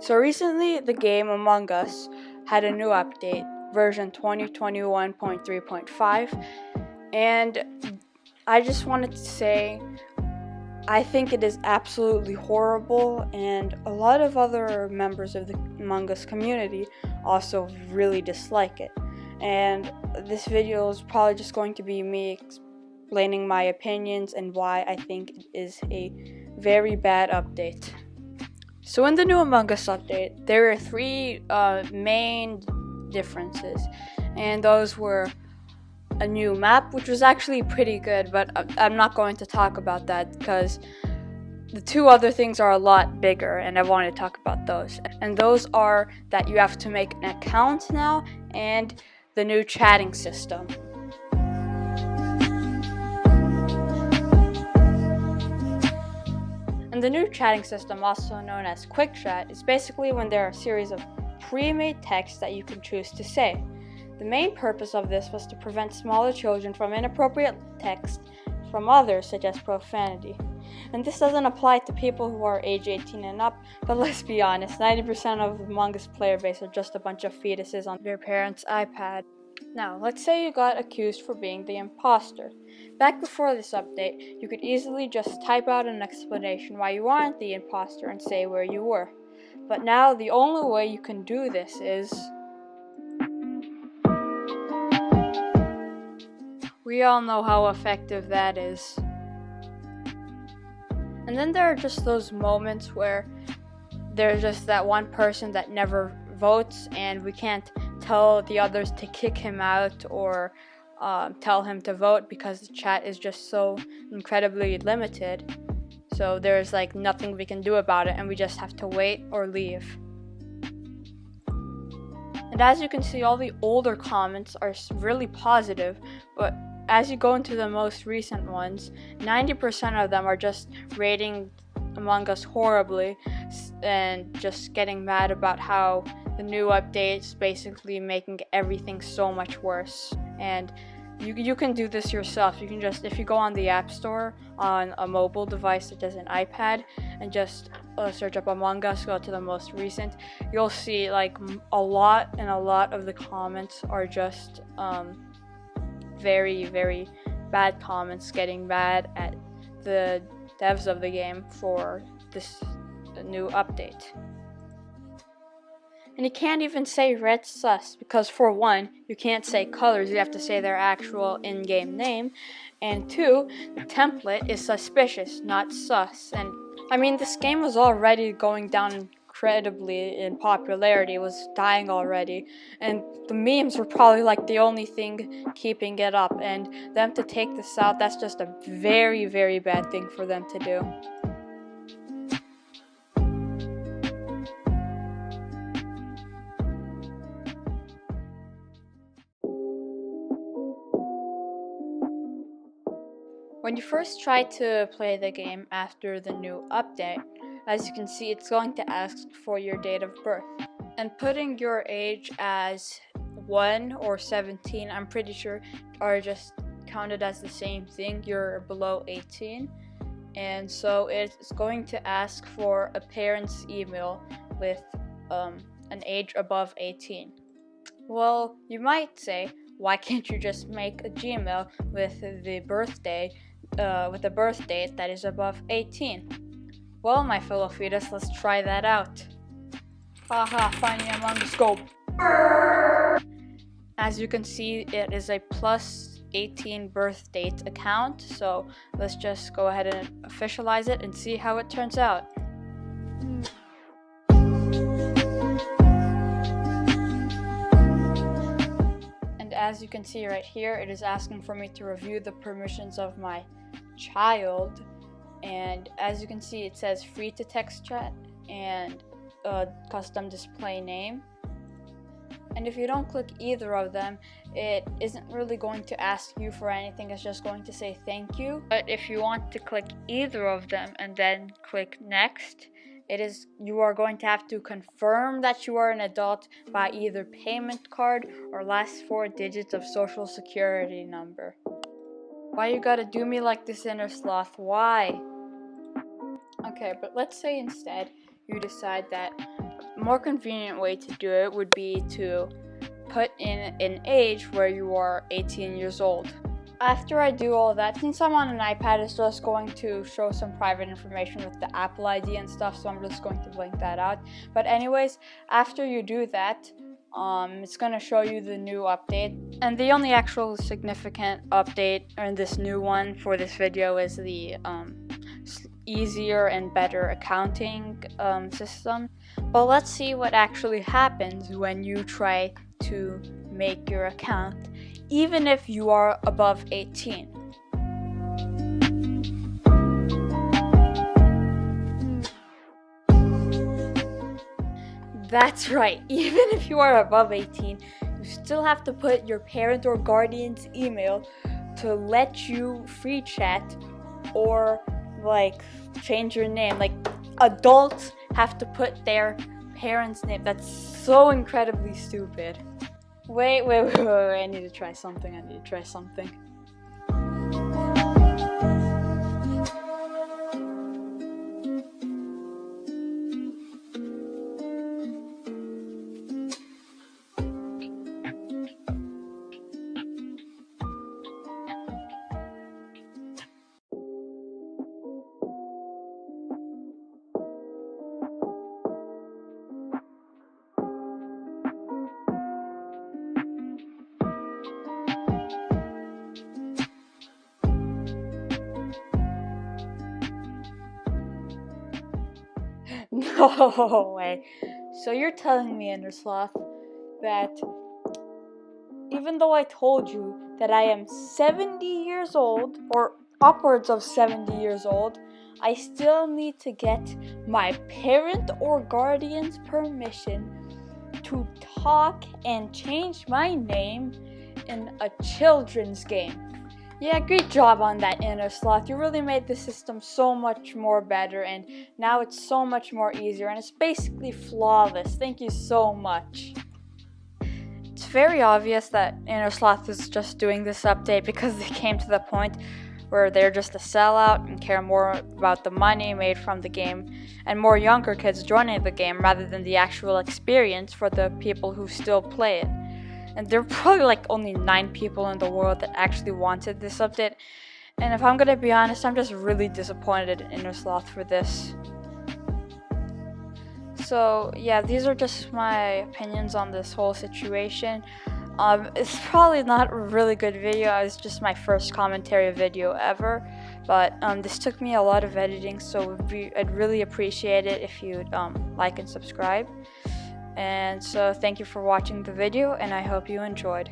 So recently, the game Among Us had a new update, version 2021.3.5, and I just wanted to say I think it is absolutely horrible, and a lot of other members of the Among Us community also really dislike it. And this video is probably just going to be me explaining my opinions and why I think it is a very bad update. So in the new Among Us update, there are three main differences, and those were a new map, which was actually pretty good, but I'm not going to talk about that because the two other things are a lot bigger, and I want to talk about those. And those are that you have to make an account now, and the new chatting system. And the new chatting system, also known as Quick Chat, is basically when there are a series of pre-made texts that you can choose to say. The main purpose of this was to prevent smaller children from inappropriate text from others, such as profanity. And this doesn't apply to people who are age 18 and up, but let's be honest, 90% of Among Us player base are just a bunch of fetuses on their parents' iPad. Now, let's say you got accused for being the imposter. Back before this update, you could easily just type out an explanation why you aren't the imposter and say where you were. But now, the only way you can do this is... we all know how effective that is. And then there are just those moments where there's just that one person that never votes, and we can't tell the others to kick him out or tell him to vote because the chat is just so incredibly limited. So there's like nothing we can do about it, and we just have to wait or leave. And as you can see, all the older comments are really positive, but as you go into the most recent ones, 90% of them are just rating Among Us horribly and just getting mad about how the new update's basically making everything so much worse. And you can do this yourself. You can just, if you go on the App Store on a mobile device such as an iPad and just search up Among Us, go to the most recent, you'll see like a lot of the comments are just very, very bad comments, getting mad at the devs of the game for this new update. And you can't even say red sus because, for one, you can't say colors, you have to say their actual in-game name, and two, the template is suspicious, not sus. And I mean, this game was already going down incredibly in popularity, it was dying already, and the memes were probably like the only thing keeping it up, and them to take this out, that's just a very, very bad thing for them to do. When you first try to play the game after the new update, as you can see, it's going to ask for your date of birth. And putting your age as 1 or 17, I'm pretty sure, are just counted as the same thing. You're below 18. And so it's going to ask for a parent's email with an age above 18. Well, you might say, why can't you just make a Gmail with the birthday, with a birth date that is above 18? Well, my fellow fetus, let's try that out. Haha, funny Among Us, go! As you can see, it is a plus 18 birth date account, so let's just go ahead and officialize it and see how it turns out. As you can see right here, it is asking for me to review the permissions of my child, and as you can see, it says free to text chat and custom display name. And if you don't click either of them, it isn't really going to ask you for anything, it's just going to say thank you. But if you want to click either of them and then click next, you are going to have to confirm that you are an adult by either payment card or last 4 digits of social security number. Why you gotta do me like this, inner sloth? Why? Okay, but let's say instead you decide that more convenient way to do it would be to put in an age where you are 18 years old. After I do all that, since I'm on an iPad, it's just going to show some private information with the Apple ID and stuff, so I'm just going to blink that out. But anyways, after you do that, it's going to show you the new update. And the only actual significant update in this new one for this video is the easier and better accounting system. But let's see what actually happens when you try to make your account, even if you are above 18. That's right, even if you are above 18, you still have to put your parent or guardian's email to let you free chat or like change your name. Like, adults have to put their parents' name. That's so incredibly stupid. Wait, I need to try something. No way. So you're telling me, Sloth, that even though I told you that I am 70 years old, or upwards of 70 years old, I still need to get my parent or guardian's permission to talk and change my name in a children's game? Yeah, great job on that, Inner Sloth. You really made the system so much more better, and now it's so much more easier, and it's basically flawless. Thank you so much. It's very obvious that Inner Sloth is just doing this update because they came to the point where they're just a sellout and care more about the money made from the game and more younger kids joining the game rather than the actual experience for the people who still play it. And there are probably like only 9 people in the world that actually wanted this update. And if I'm gonna be honest, I'm just really disappointed in Inner Sloth for this. So yeah, these are just my opinions on this whole situation. It's probably not a really good video. It's just my first commentary video ever. But this took me a lot of editing, so I'd really appreciate it if you'd like and subscribe. And so thank you for watching the video, and I hope you enjoyed.